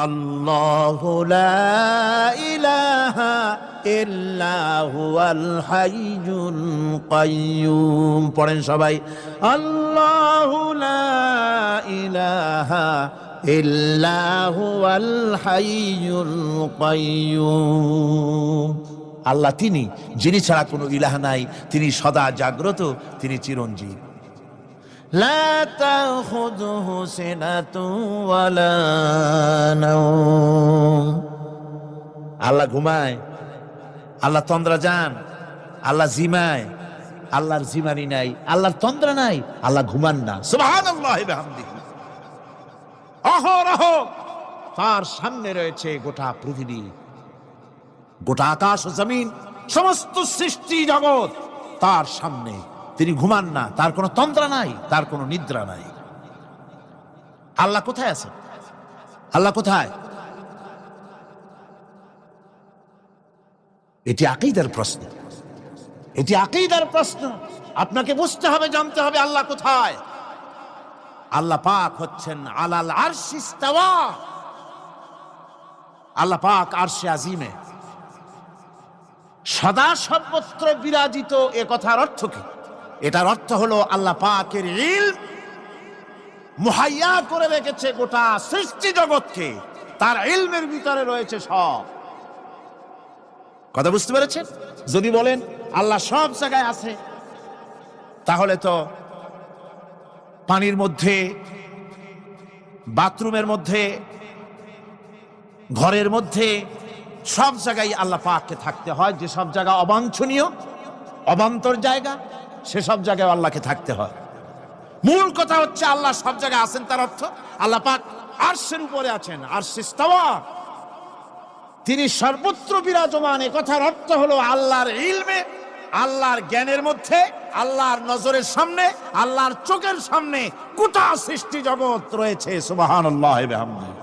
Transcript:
আল্লাহু লা ইলাহা ইল্লা হুয়াল হাইয়ুল কাইয়্যুম। পড়েন সবাই, আল্লাহু লা ইলাহা ইল্লা হুয়াল হাইয়ুল কাইয়্যুম। আল্লাহ তিনি, যিনি ছাড়া কোনো ইলাহ নাই, তিনি সদা জাগ্রত, তিনি চিরঞ্জীব। লা তাখুযুহু সিনাতুন ওয়ালা নাওম। আল্লাহ ঘুমায়, আল্লাহ তন্দ্রা যান, আল্লাহ জিমায়, আল্লাহর জিমানি নাই, আল্লাহর তন্দ্রা নাই, আল্লাহ ঘুমান না। সুবহানাল্লাহি ওয়া বিহামদিহি। অহরহ তার সামনে রয়েছে গোটা পৃথিবী, গোটা আকাশ ও জমিন, সমস্ত সৃষ্টি জগৎ তার সামনে। তিনি ঘুমান না, তার কোনো তন্দ্রা নাই, তার কোনো নিদ্রা নাই। আল্লাহ কোথায় আছেন? আল্লাহ কোথায়? এটি আকীদার প্রশ্ন, এটি আকীদার প্রশ্ন। আপনাকে বুঝতে হবে, জানতে হবে আল্লাহ কোথায়। আল্লাহ পাক হচ্ছেন আলাল আরশি ইস্তাওয়া। আল্লাহ পাক আরশে আজিমে সদা সর্বত্র বিরাজিত। এ কথার অর্থ কি? এটার অর্থ হলো আল্লাহ পাকের ইলম মুহাইয়া করে রেখেছে গোটা সৃষ্টি জগৎকে, তার ইলমের ভিতরে রয়েছে সব। কথা বুঝতে পেরেছেন? যদি বলেন আল্লাহ সব জায়গায় আছে, তাহলে তো পানির মধ্যে, বাথরুমের মধ্যে, ঘরের মধ্যে, সব জায়গায় আল্লাহ পাককে থাকতে হয়। যে সব জায়গা অবাঞ্ছনীয়, অবান্তর জায়গা, সেসব জায়গায় আল্লাহকে থাকতে হয়। মূল কথা হচ্ছে আল্লাহ সব জায়গায় আছেন, তার অর্থ আল্লাহ পাক আরশের উপরে আছেন, আরশে ইস্তাওয়া, তিনি সর্বত্র বিরাজমান। এ কথার অর্থ হলো আল্লাহর ইলমে, আল্লাহর জ্ঞানের মধ্যে, আল্লাহর নজরের সামনে, আল্লাহর চোখের সামনে গোটা সৃষ্টি জগৎ রয়েছে। সুবহানাল্লাহি ওয়া বিহামদিহি।